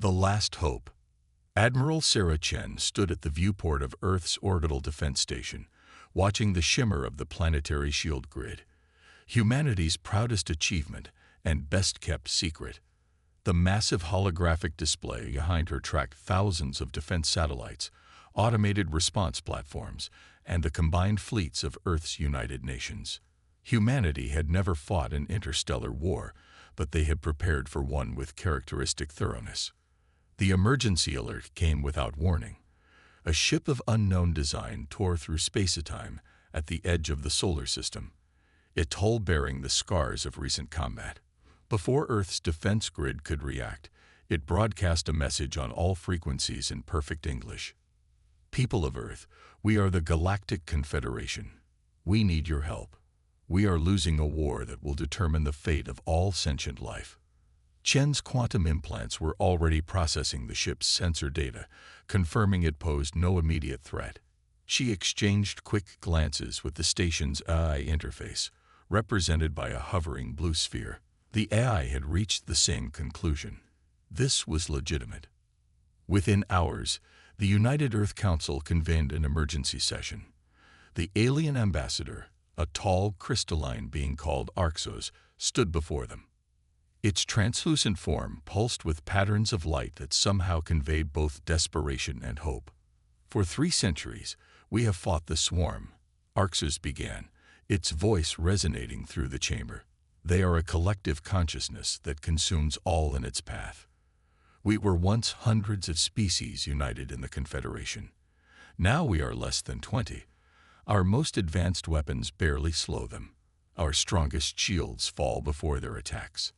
The Last Hope. Admiral Sarah Chen stood at the viewport of Earth's orbital defense station, watching the shimmer of the planetary shield grid. Humanity's proudest achievement and best-kept secret. The massive holographic display behind her tracked thousands of defense satellites, automated response platforms, and the combined fleets of Earth's United Nations. Humanity had never fought an interstellar war, but they had prepared for one with characteristic thoroughness. The emergency alert came without warning. A ship of unknown design tore through space-time at the edge of the solar system, its hull bearing the scars of recent combat. Before Earth's defense grid could react, it broadcast a message on all frequencies in perfect English. People of Earth, we are the Galactic Confederation. We need your help. We are losing a war that will determine the fate of all sentient life. Chen's quantum implants were already processing the ship's sensor data, confirming it posed no immediate threat. She exchanged quick glances with the station's AI interface, represented by a hovering blue sphere. The AI had reached the same conclusion. This was legitimate. Within hours, the United Earth Council convened an emergency session. The alien ambassador, a tall, crystalline being called Arxos, stood before them. Its translucent form pulsed with patterns of light that somehow conveyed both desperation and hope. For 3 centuries, we have fought the swarm, Arxos began, its voice resonating through the chamber. They are a collective consciousness that consumes all in its path. We were once hundreds of species united in the Confederation. Now we are less than 20. Our most advanced weapons barely slow them. Our strongest shields fall before their attacks.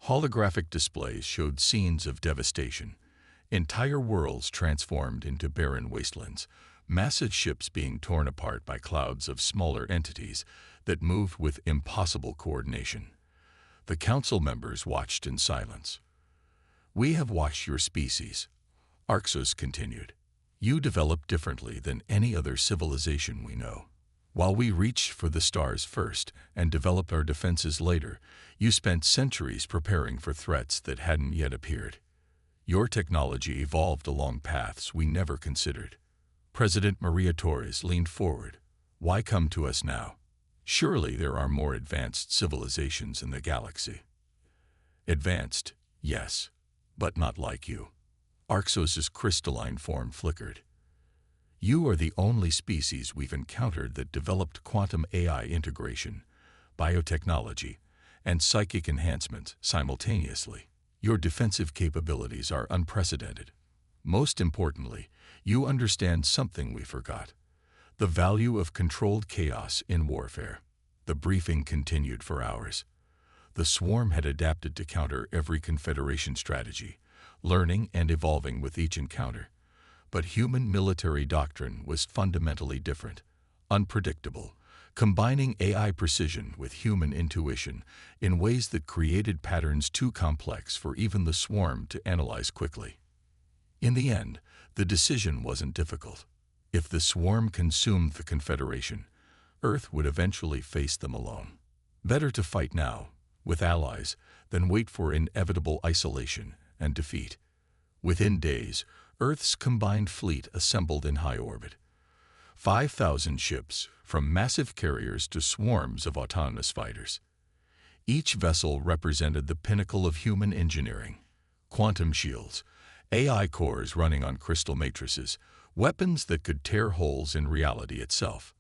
Holographic displays showed scenes of devastation, entire worlds transformed into barren wastelands, massive ships being torn apart by clouds of smaller entities that moved with impossible coordination. The council members watched in silence. We have watched your species, Arxos continued. You developed differently than any other civilization we know. While we reached for the stars first and developed our defenses later, you spent centuries preparing for threats that hadn't yet appeared. Your technology evolved along paths we never considered. President Maria Torres leaned forward. Why come to us now? Surely there are more advanced civilizations in the galaxy. Advanced, yes, but not like you. Arxos's crystalline form flickered. You are the only species we've encountered that developed quantum AI integration, biotechnology, and psychic enhancement simultaneously. Your defensive capabilities are unprecedented. Most importantly, you understand something we forgot: the value of controlled chaos in warfare. The briefing continued for hours. The swarm had adapted to counter every Confederation strategy, learning and evolving with each encounter. But human military doctrine was fundamentally different, unpredictable, combining AI precision with human intuition in ways that created patterns too complex for even the swarm to analyze quickly. In the end, the decision wasn't difficult. If the swarm consumed the Confederation, Earth would eventually face them alone. Better to fight now, with allies, than wait for inevitable isolation and defeat. Within days, Earth's combined fleet assembled in high orbit. 5,000 ships, from massive carriers to swarms of autonomous fighters. Each vessel represented the pinnacle of human engineering: quantum shields, AI cores running on crystal matrices, weapons that could tear holes in reality itself.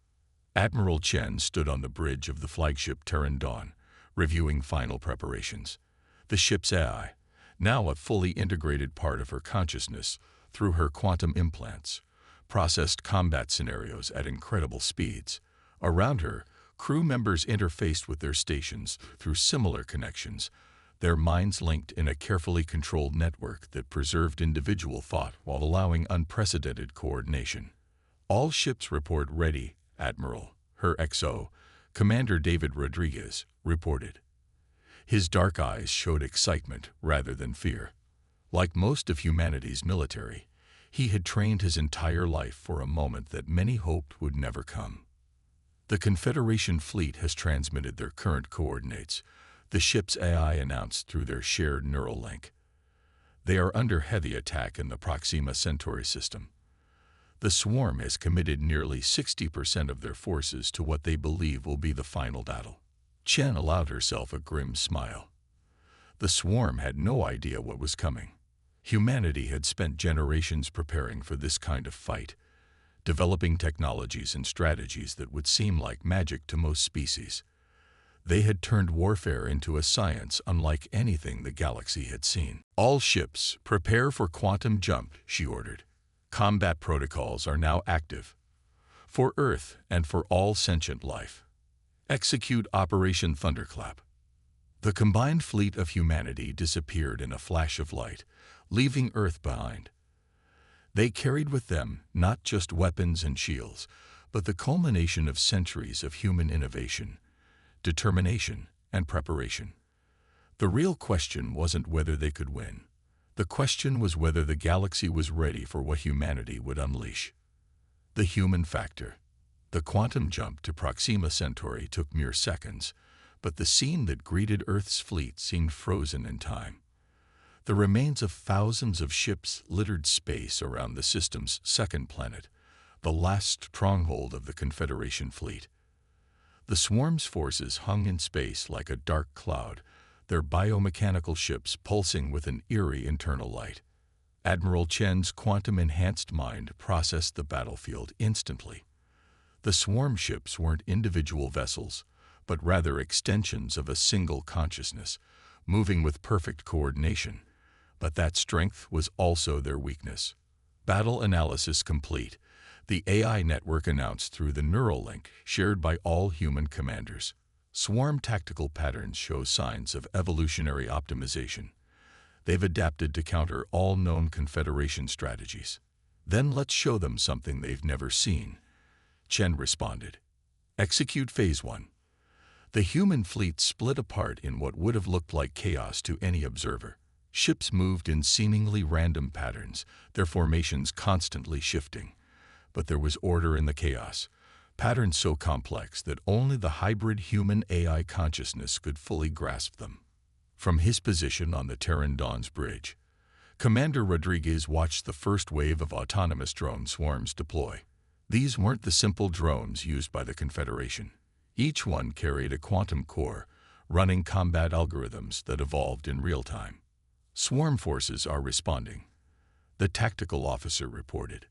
Admiral Chen stood on the bridge of the flagship Terran Dawn, reviewing final preparations. The ship's AI, now a fully integrated part of her consciousness through her quantum implants, processed combat scenarios at incredible speeds. Around her, crew members interfaced with their stations through similar connections, their minds linked in a carefully controlled network that preserved individual thought while allowing unprecedented coordination. All ships report ready, Admiral. Her XO, Commander David Rodriguez, reported. His dark eyes showed excitement rather than fear. Like most of humanity's military, he had trained his entire life for a moment that many hoped would never come. The Confederation fleet has transmitted their current coordinates, the ship's AI announced through their shared neural link. They are under heavy attack in the Proxima Centauri system. The swarm has committed nearly 60% of their forces to what they believe will be the final battle. Chen allowed herself a grim smile. The swarm had no idea what was coming. Humanity had spent generations preparing for this kind of fight, developing technologies and strategies that would seem like magic to most species. They had turned warfare into a science unlike anything the galaxy had seen. "All ships, prepare for quantum jump," she ordered. "Combat protocols are now active. For Earth and for all sentient life. Execute Operation Thunderclap." The combined fleet of humanity disappeared in a flash of light, leaving Earth behind. They carried with them not just weapons and shields, but the culmination of centuries of human innovation, determination, and preparation. The real question wasn't whether they could win. The question was whether the galaxy was ready for what humanity would unleash. The human factor. The quantum jump to Proxima Centauri took mere seconds, but the scene that greeted Earth's fleet seemed frozen in time. The remains of thousands of ships littered space around the system's second planet, the last stronghold of the Confederation fleet. The swarm's forces hung in space like a dark cloud, their biomechanical ships pulsing with an eerie internal light. Admiral Chen's quantum-enhanced mind processed the battlefield instantly. The swarm ships weren't individual vessels, but rather extensions of a single consciousness, moving with perfect coordination. But that strength was also their weakness. Battle analysis complete. The AI network announced through the neural link shared by all human commanders. Swarm tactical patterns show signs of evolutionary optimization. They've adapted to counter all known Confederation strategies. Then let's show them something they've never seen. Chen responded. Execute Phase 1. The human fleet split apart in what would have looked like chaos to any observer. Ships moved in seemingly random patterns, their formations constantly shifting. But there was order in the chaos, patterns so complex that only the hybrid human-AI consciousness could fully grasp them. From his position on the Terran Dawn's bridge, Commander Rodriguez watched the first wave of autonomous drone swarms deploy. These weren't the simple drones used by the Confederation. Each one carried a quantum core, running combat algorithms that evolved in real time. "Swarm forces are responding," the tactical officer reported.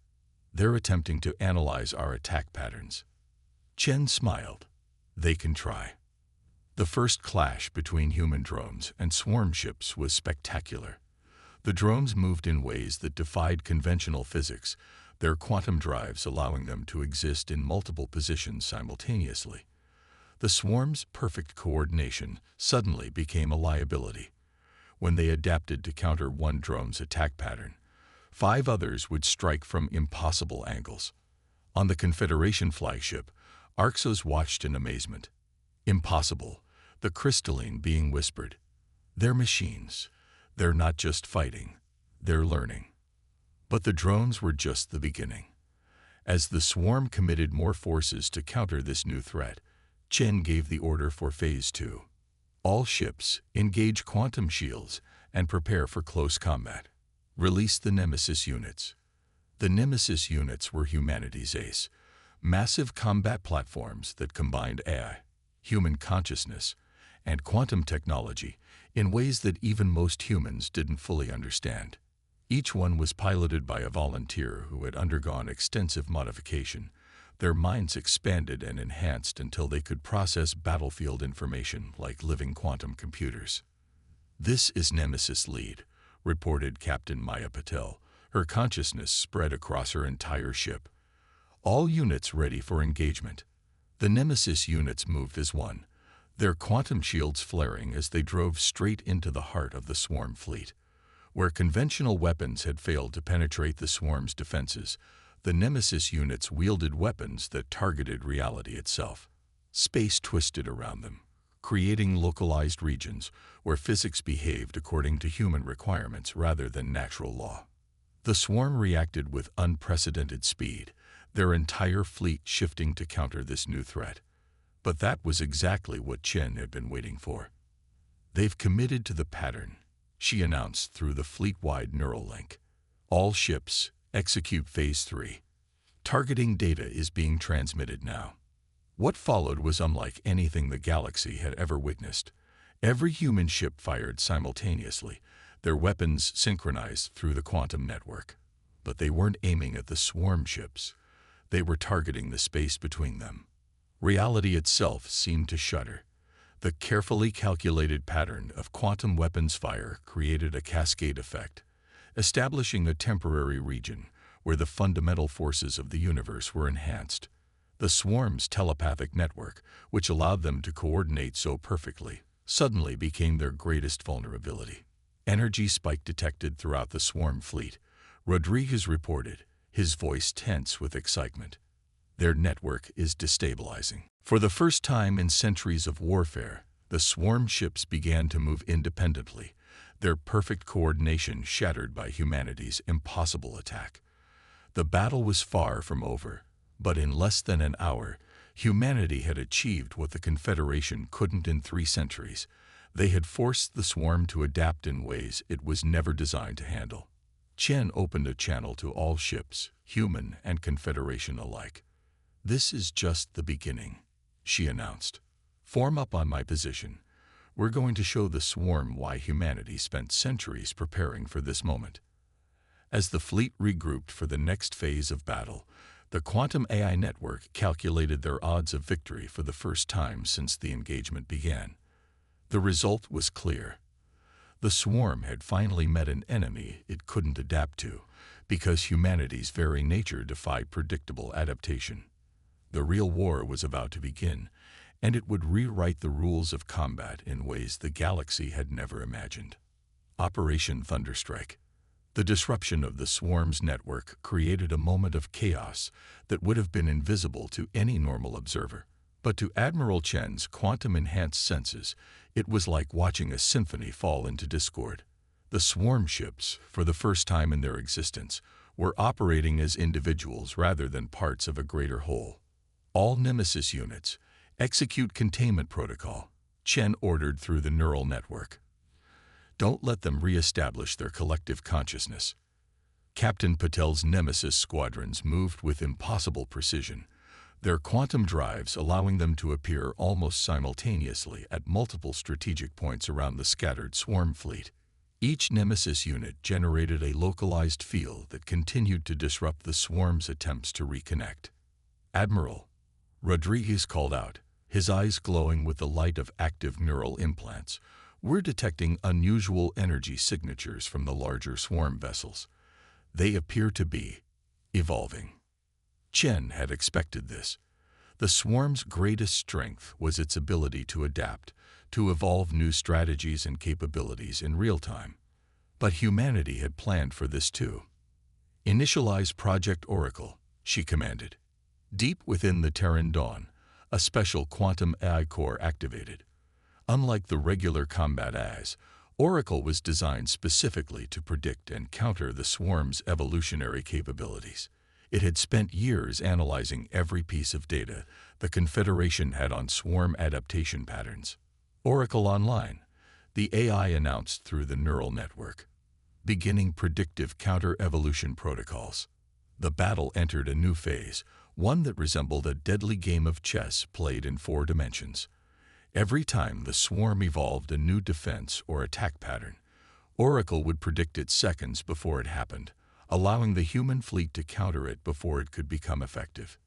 "They're attempting to analyze our attack patterns." Chen smiled. "They can try." The first clash between human drones and swarm ships was spectacular. The drones moved in ways that defied conventional physics, their quantum drives allowing them to exist in multiple positions simultaneously. The swarm's perfect coordination suddenly became a liability. When they adapted to counter one drone's attack pattern, 5 others would strike from impossible angles. On the Confederation flagship, Arxos watched in amazement. "Impossible," the crystalline being whispered. "They're machines. They're not just fighting. They're learning." But the drones were just the beginning. As the swarm committed more forces to counter this new threat, Chen gave the order for Phase 2. "All ships, engage quantum shields and prepare for close combat. Release the Nemesis units." The Nemesis units were humanity's ace, massive combat platforms that combined AI, human consciousness, and quantum technology in ways that even most humans didn't fully understand. Each one was piloted by a volunteer who had undergone extensive modification. Their minds expanded and enhanced until they could process battlefield information like living quantum computers. "This is Nemesis Lead," reported Captain Maya Patel, her consciousness spread across her entire ship. "All units ready for engagement." The Nemesis units moved as one, their quantum shields flaring as they drove straight into the heart of the swarm fleet. Where conventional weapons had failed to penetrate the swarm's defenses, the Nemesis units wielded weapons that targeted reality itself. Space twisted around them, creating localized regions where physics behaved according to human requirements rather than natural law. The swarm reacted with unprecedented speed, their entire fleet shifting to counter this new threat. But that was exactly what Chen had been waiting for. "They've committed to the pattern," she announced through the fleet-wide neural link. All ships, execute Phase 3. Targeting data is being transmitted now. What followed was unlike anything the galaxy had ever witnessed. Every human ship fired simultaneously, their weapons synchronized through the quantum network. But they weren't aiming at the swarm ships. They were targeting the space between them. Reality itself seemed to shudder. The carefully calculated pattern of quantum weapons fire created a cascade effect, establishing a temporary region where the fundamental forces of the universe were enhanced. The swarm's telepathic network, which allowed them to coordinate so perfectly, suddenly became their greatest vulnerability. Energy spike detected throughout the swarm fleet, Rodriguez reported, his voice tense with excitement. Their network is destabilizing. For the first time in centuries of warfare, the swarm ships began to move independently, their perfect coordination shattered by humanity's impossible attack. The battle was far from over, but in less than an hour, humanity had achieved what the Confederation couldn't in 3 centuries. They had forced the swarm to adapt in ways it was never designed to handle. Chen opened a channel to all ships, human and Confederation alike. "This is just the beginning," she announced. "Form up on my position. We're going to show the swarm why humanity spent centuries preparing for this moment." As the fleet regrouped for the next phase of battle, the quantum AI network calculated their odds of victory for the first time since the engagement began. The result was clear. The swarm had finally met an enemy it couldn't adapt to, because humanity's very nature defied predictable adaptation. The real war was about to begin, and it would rewrite the rules of combat in ways the galaxy had never imagined. Operation Thunderstrike. The disruption of the swarm's network created a moment of chaos that would have been invisible to any normal observer. But to Admiral Chen's quantum-enhanced senses, it was like watching a symphony fall into discord. The swarm ships, for the first time in their existence, were operating as individuals rather than parts of a greater whole. "All Nemesis units, execute containment protocol," Chen ordered through the neural network. "Don't let them re-establish their collective consciousness." Captain Patel's Nemesis squadrons moved with impossible precision, their quantum drives allowing them to appear almost simultaneously at multiple strategic points around the scattered swarm fleet. Each Nemesis unit generated a localized field that continued to disrupt the swarm's attempts to reconnect. "Admiral," Rodriguez called out, his eyes glowing with the light of active neural implants, "we're detecting unusual energy signatures from the larger swarm vessels. They appear to be evolving." Chen had expected this. The swarm's greatest strength was its ability to adapt, to evolve new strategies and capabilities in real time. But humanity had planned for this too. "Initialize Project Oracle," she commanded. Deep within the Terran Dawn, a special quantum AI core activated. Unlike the regular combat AIs, Oracle was designed specifically to predict and counter the swarm's evolutionary capabilities. It had spent years analyzing every piece of data the Confederation had on swarm adaptation patterns. "Oracle Online," the AI announced through the neural network. "Beginning predictive counter-evolution protocols." The battle entered a new phase, one that resembled a deadly game of chess played in 4 dimensions. Every time the swarm evolved a new defense or attack pattern, Oracle would predict it seconds before it happened, allowing the human fleet to counter it before it could become effective.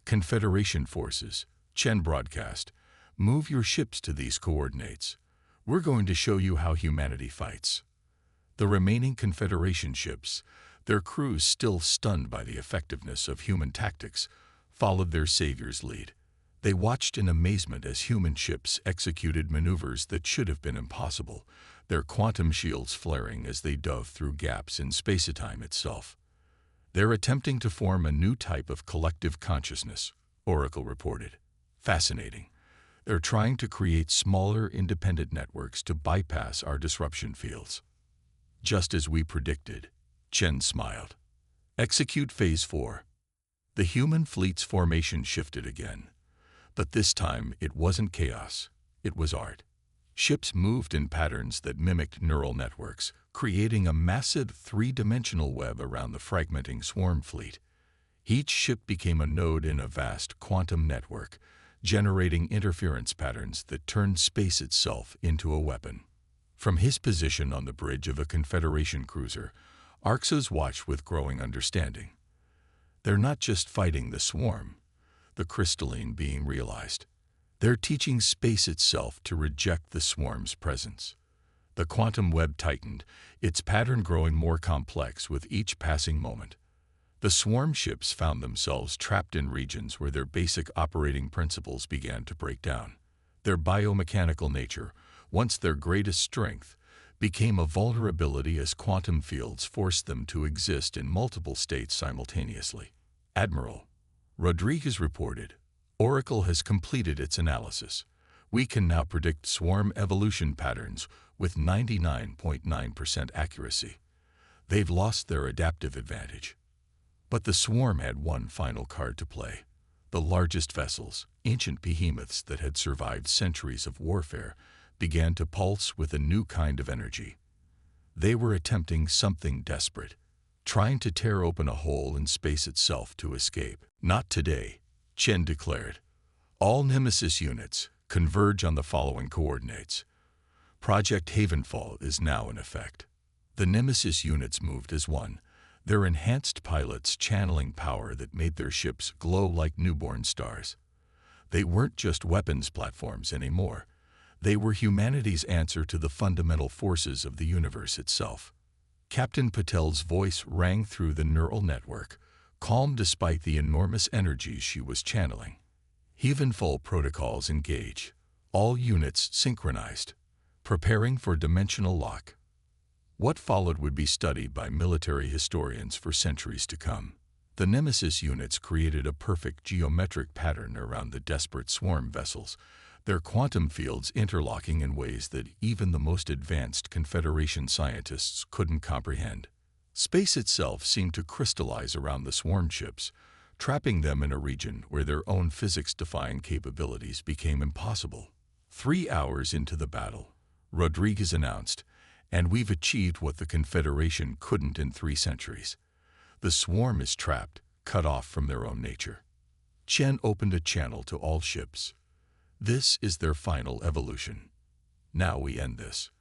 "Confederation forces," Chen broadcast, "move your ships to these coordinates. We're going to show you how humanity fights." The remaining Confederation ships, their crews still stunned by the effectiveness of human tactics, followed their savior's lead. They watched in amazement as human ships executed maneuvers that should have been impossible, their quantum shields flaring as they dove through gaps in space-time itself. "They're attempting to form a new type of collective consciousness," Oracle reported. "Fascinating. They're trying to create smaller, independent networks to bypass our disruption fields." "Just as we predicted," Chen smiled. "Execute Phase 4. The human fleet's formation shifted again. But this time it wasn't chaos, it was art. Ships moved in patterns that mimicked neural networks, creating a massive three-dimensional web around the fragmenting swarm fleet. Each ship became a node in a vast quantum network, generating interference patterns that turned space itself into a weapon. From his position on the bridge of a Confederation cruiser, Arxos watched with growing understanding. They're not just fighting the swarm, the crystalline being realized. They're teaching space itself to reject the swarm's presence. The quantum web tightened, its pattern growing more complex with each passing moment. The swarm ships found themselves trapped in regions where their basic operating principles began to break down. Their biomechanical nature, once their greatest strength, became a vulnerability as quantum fields forced them to exist in multiple states simultaneously. Admiral Rodriguez reported, Oracle has completed its analysis. We can now predict swarm evolution patterns with 99.9% accuracy. They've lost their adaptive advantage. But the swarm had one final card to play. The largest vessels, ancient behemoths that had survived centuries of warfare, began to pulse with a new kind of energy. They were attempting something desperate, trying to tear open a hole in space itself to escape. Not today, Chen declared. All Nemesis units converge on the following coordinates. Project Havenfall is now in effect. The Nemesis units moved as one, their enhanced pilots channeling power that made their ships glow like newborn stars. They weren't just weapons platforms anymore. They were humanity's answer to the fundamental forces of the universe itself. Captain Patel's voice rang through the neural network, calm despite the enormous energies she was channeling. Havenfall protocols engage. All units synchronized, preparing for dimensional lock. What followed would be studied by military historians for centuries to come. The Nemesis units created a perfect geometric pattern around the desperate swarm vessels, their quantum fields interlocking in ways that even the most advanced Confederation scientists couldn't comprehend. Space itself seemed to crystallize around the swarm ships, trapping them in a region where their own physics-defying capabilities became impossible. 3 hours into the battle, Rodriguez announced, and we've achieved what the Confederation couldn't in 3 centuries. The swarm is trapped, cut off from their own nature. Chen opened a channel to all ships. This is their final evolution. Now we end this.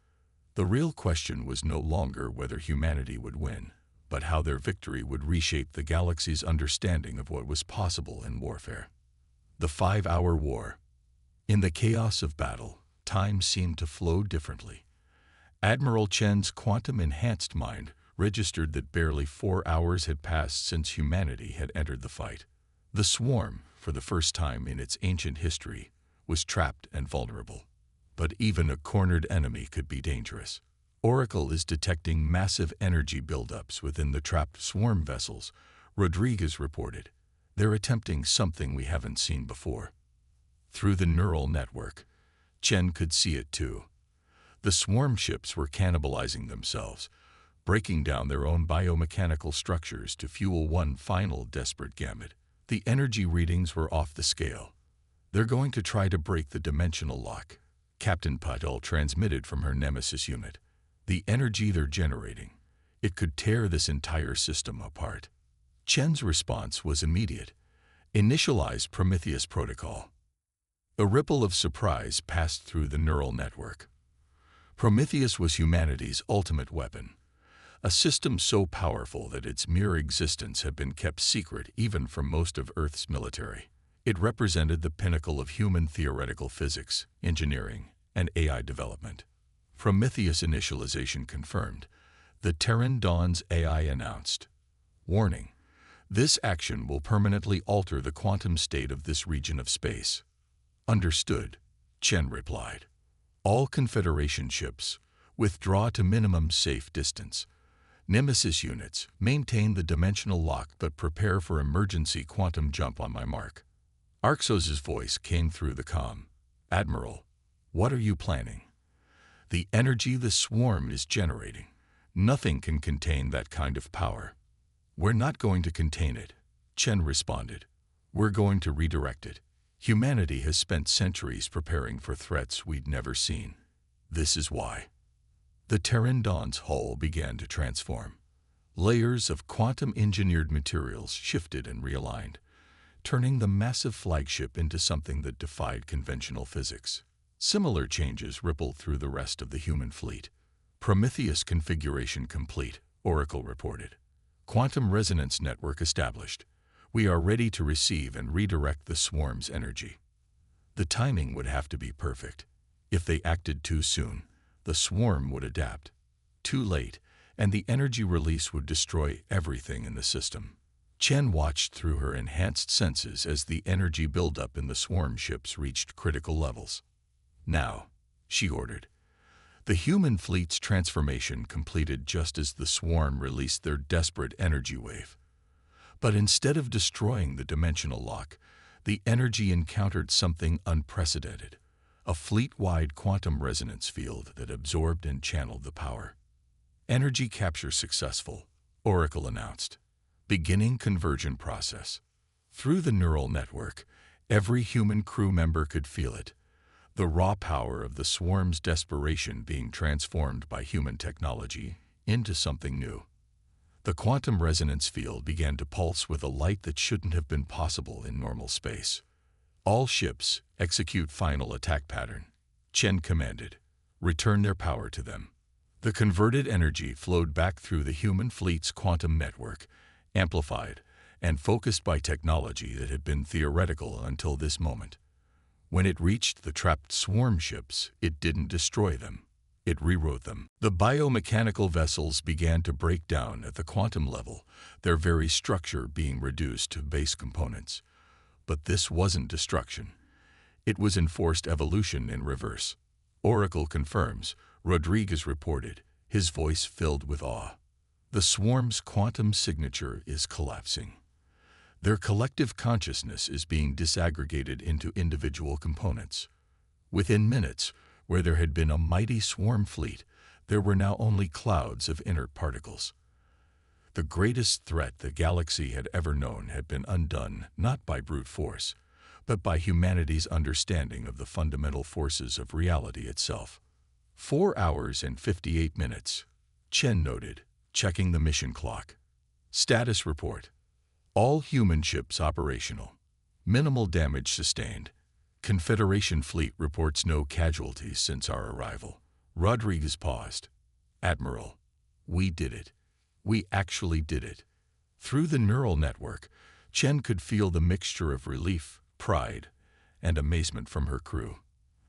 The real question was no longer whether humanity would win, but how their victory would reshape the galaxy's understanding of what was possible in warfare. The 5-hour war. In the chaos of battle, time seemed to flow differently. Admiral Chen's quantum-enhanced mind registered that barely 4 hours had passed since humanity had entered the fight. The swarm, for the first time in its ancient history, was trapped and vulnerable. But even a cornered enemy could be dangerous. Oracle is detecting massive energy buildups within the trapped swarm vessels, Rodriguez reported. They're attempting something we haven't seen before. Through the neural network, Chen could see it too. The swarm ships were cannibalizing themselves, breaking down their own biomechanical structures to fuel one final desperate gambit. The energy readings were off the scale. They're going to try to break the dimensional lock, Captain Patel transmitted from her Nemesis unit. The energy they're generating, it could tear this entire system apart. Chen's response was immediate. Initialize Prometheus protocol. A ripple of surprise passed through the neural network. Prometheus was humanity's ultimate weapon, a system so powerful that its mere existence had been kept secret even from most of Earth's military. It represented the pinnacle of human theoretical physics, engineering, and AI development. Prometheus initialization confirmed. The Terran Dawn's AI announced. Warning: this action will permanently alter the quantum state of this region of space. Understood, Chen replied. All Confederation ships, withdraw to minimum safe distance. Nemesis units, maintain the dimensional lock but prepare for emergency quantum jump on my mark. Arxos's voice came through the comm. Admiral, what are you planning? The energy the swarm is generating. Nothing can contain that kind of power. We're not going to contain it, Chen responded. We're going to redirect it. Humanity has spent centuries preparing for threats we'd never seen. This is why. The Pteranodon's hull began to transform. Layers of quantum-engineered materials shifted and realigned, turning the massive flagship into something that defied conventional physics. Similar changes rippled through the rest of the human fleet. Prometheus configuration complete, Oracle reported. Quantum resonance network established. We are ready to receive and redirect the swarm's energy. The timing would have to be perfect. If they acted too soon, the swarm would adapt. Too late, and the energy release would destroy everything in the system. Chen watched through her enhanced senses as the energy buildup in the swarm ships reached critical levels. Now, she ordered. The human fleet's transformation completed just as the swarm released their desperate energy wave. But instead of destroying the dimensional lock, the energy encountered something unprecedented, a fleet-wide quantum resonance field that absorbed and channeled the power. Energy capture successful, Oracle announced. Beginning conversion process. Through the neural network, every human crew member could feel it, the raw power of the swarm's desperation being transformed by human technology into something new. The quantum resonance field began to pulse with a light that shouldn't have been possible in normal space. All ships execute final attack pattern, Chen commanded. Return their power to them. The converted energy flowed back through the human fleet's quantum network, amplified and focused by technology that had been theoretical until this moment. When it reached the trapped swarm ships, it didn't destroy them. It rewrote them. The biomechanical vessels began to break down at the quantum level, their very structure being reduced to base components. But this wasn't destruction. It was enforced evolution in reverse. Oracle confirms, Rodriguez reported, his voice filled with awe. The swarm's quantum signature is collapsing. Their collective consciousness is being disaggregated into individual components. Within minutes, where there had been a mighty swarm fleet, there were now only clouds of inert particles. The greatest threat the galaxy had ever known had been undone not by brute force, but by humanity's understanding of the fundamental forces of reality itself. 4 hours and 58 minutes, Chen noted, checking the mission clock. Status report. All human ships operational. Minimal damage sustained. Confederation fleet reports no casualties since our arrival. Rodriguez paused. Admiral, we did it. We actually did it. Through the neural network, Chen could feel the mixture of relief, pride, and amazement from her crew.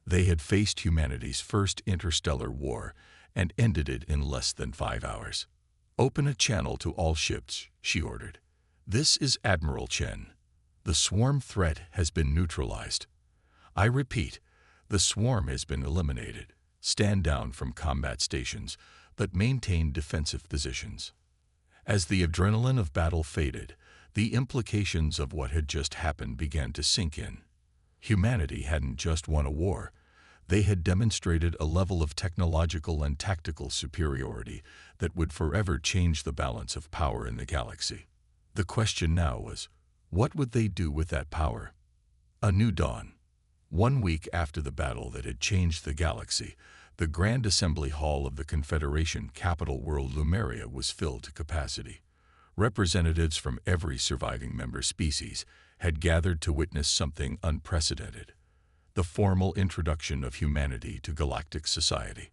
They had faced humanity's first interstellar war and ended it in less than 5 hours. Open a channel to all ships, she ordered. This is Admiral Chen. The swarm threat has been neutralized. I repeat, the swarm has been eliminated. Stand down from combat stations, but maintain defensive positions. As the adrenaline of battle faded, the implications of what had just happened began to sink in. Humanity hadn't just won a war. They had demonstrated a level of technological and tactical superiority that would forever change the balance of power in the galaxy. The question now was, what would they do with that power? A new dawn. 1 week after the battle that had changed the galaxy, the Grand Assembly Hall of the Confederation capital world Lumeria was filled to capacity. Representatives from every surviving member species had gathered to witness something unprecedented: the formal introduction of humanity to galactic society.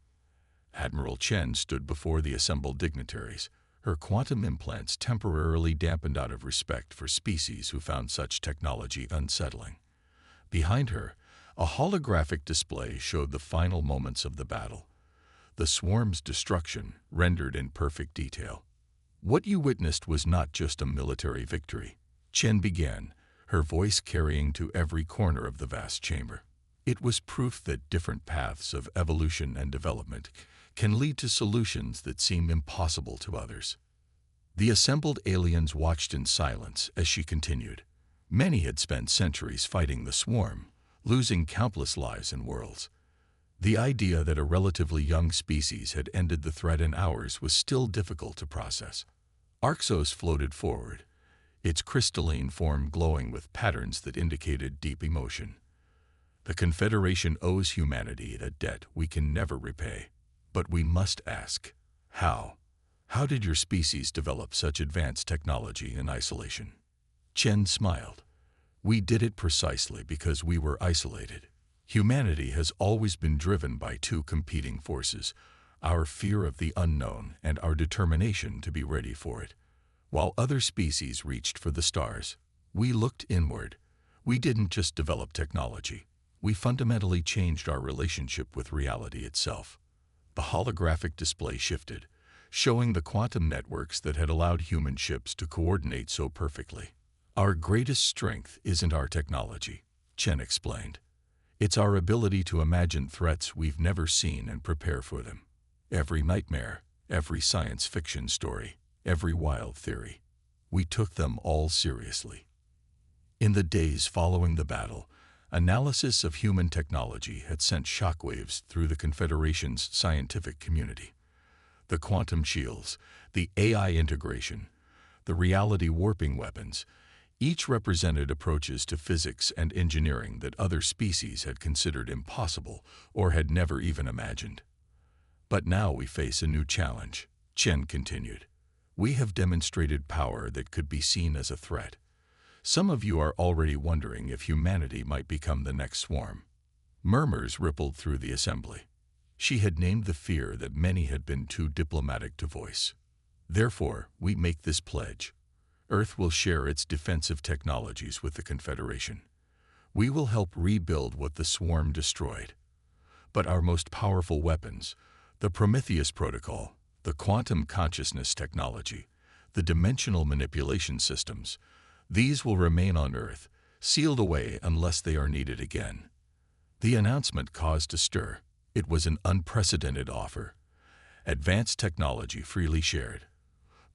Admiral Chen stood before the assembled dignitaries, her quantum implants temporarily dampened out of respect for species who found such technology unsettling. Behind her, a holographic display showed the final moments of the battle, the swarm's destruction rendered in perfect detail. What you witnessed was not just a military victory, Chen began, her voice carrying to every corner of the vast chamber. It was proof that different paths of evolution and development can lead to solutions that seem impossible to others. The assembled aliens watched in silence as she continued. Many had spent centuries fighting the swarm, losing countless lives and worlds. The idea that a relatively young species had ended the threat in hours was still difficult to process. Arxos floated forward, its crystalline form glowing with patterns that indicated deep emotion. The Confederation owes humanity a debt we can never repay. But we must ask, how? How did your species develop such advanced technology in isolation? Chen smiled. We did it precisely because we were isolated. Humanity has always been driven by two competing forces, our fear of the unknown and our determination to be ready for it. While other species reached for the stars, we looked inward. We didn't just develop technology. We fundamentally changed our relationship with reality itself. The holographic display shifted, showing the quantum networks that had allowed human ships to coordinate so perfectly. Our greatest strength isn't our technology, Chen explained. It's our ability to imagine threats we've never seen and prepare for them. Every nightmare, every science fiction story, every wild theory. We took them all seriously. In the days following the battle, analysis of human technology had sent shockwaves through the Confederation's scientific community. The quantum shields, the AI integration, the reality warping weapons, each represented approaches to physics and engineering that other species had considered impossible or had never even imagined. But now we face a new challenge, Chen continued. We have demonstrated power that could be seen as a threat. Some of you are already wondering if humanity might become the next swarm. Murmurs rippled through the assembly. She had named the fear that many had been too diplomatic to voice. Therefore, we make this pledge. Earth will share its defensive technologies with the Confederation. We will help rebuild what the swarm destroyed. But our most powerful weapons, the Prometheus Protocol, the quantum consciousness technology, the dimensional manipulation systems, these will remain on Earth, sealed away unless they are needed again. The announcement caused a stir. It was an unprecedented offer. Advanced technology freely shared,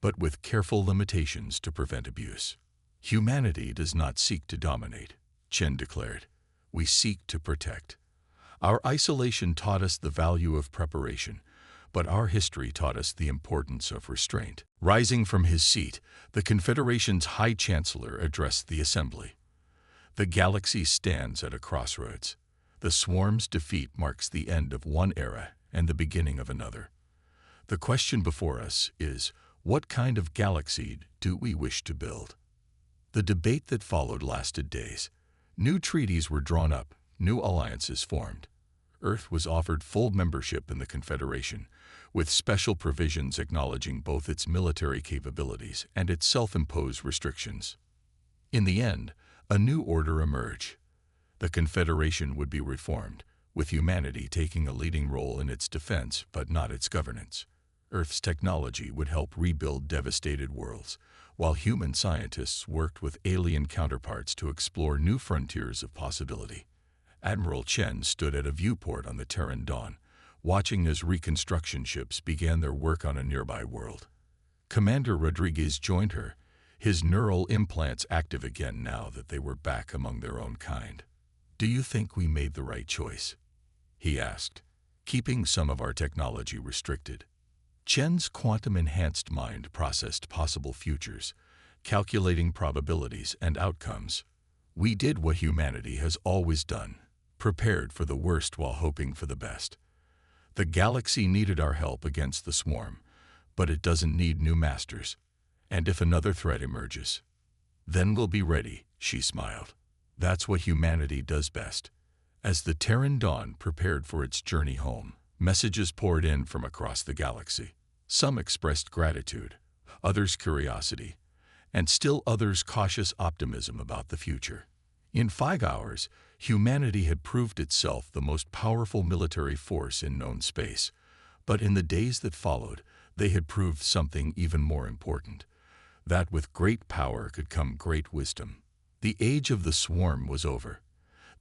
but with careful limitations to prevent abuse. Humanity does not seek to dominate, Chen declared. We seek to protect. Our isolation taught us the value of preparation, but our history taught us the importance of restraint. Rising from his seat, the Confederation's High Chancellor addressed the assembly. The galaxy stands at a crossroads. The swarm's defeat marks the end of one era and the beginning of another. The question before us is, what kind of galaxy do we wish to build? The debate that followed lasted days. New treaties were drawn up, new alliances formed. Earth was offered full membership in the Confederation, with special provisions acknowledging both its military capabilities and its self-imposed restrictions. In the end, a new order emerged. The Confederation would be reformed, with humanity taking a leading role in its defense but not its governance. Earth's technology would help rebuild devastated worlds, while human scientists worked with alien counterparts to explore new frontiers of possibility. Admiral Chen stood at a viewport on the Terran Dawn, watching as reconstruction ships began their work on a nearby world. Commander Rodriguez joined her, his neural implants active again now that they were back among their own kind. "Do you think we made the right choice?" he asked, keeping some of our technology restricted. Chen's quantum-enhanced mind processed possible futures, calculating probabilities and outcomes. We did what humanity has always done, prepared for the worst while hoping for the best. The galaxy needed our help against the swarm, but it doesn't need new masters. And if another threat emerges, then we'll be ready, she smiled. That's what humanity does best. As the Terran Dawn prepared for its journey home, messages poured in from across the galaxy. Some expressed gratitude, others curiosity, and still others cautious optimism about the future. In 5 hours, humanity had proved itself the most powerful military force in known space. But in the days that followed, they had proved something even more important, that with great power could come great wisdom. The age of the swarm was over.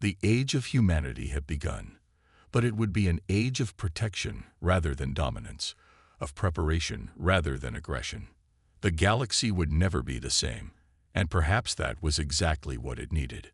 The age of humanity had begun. But it would be an age of protection rather than dominance, of preparation rather than aggression. The galaxy would never be the same, and perhaps that was exactly what it needed.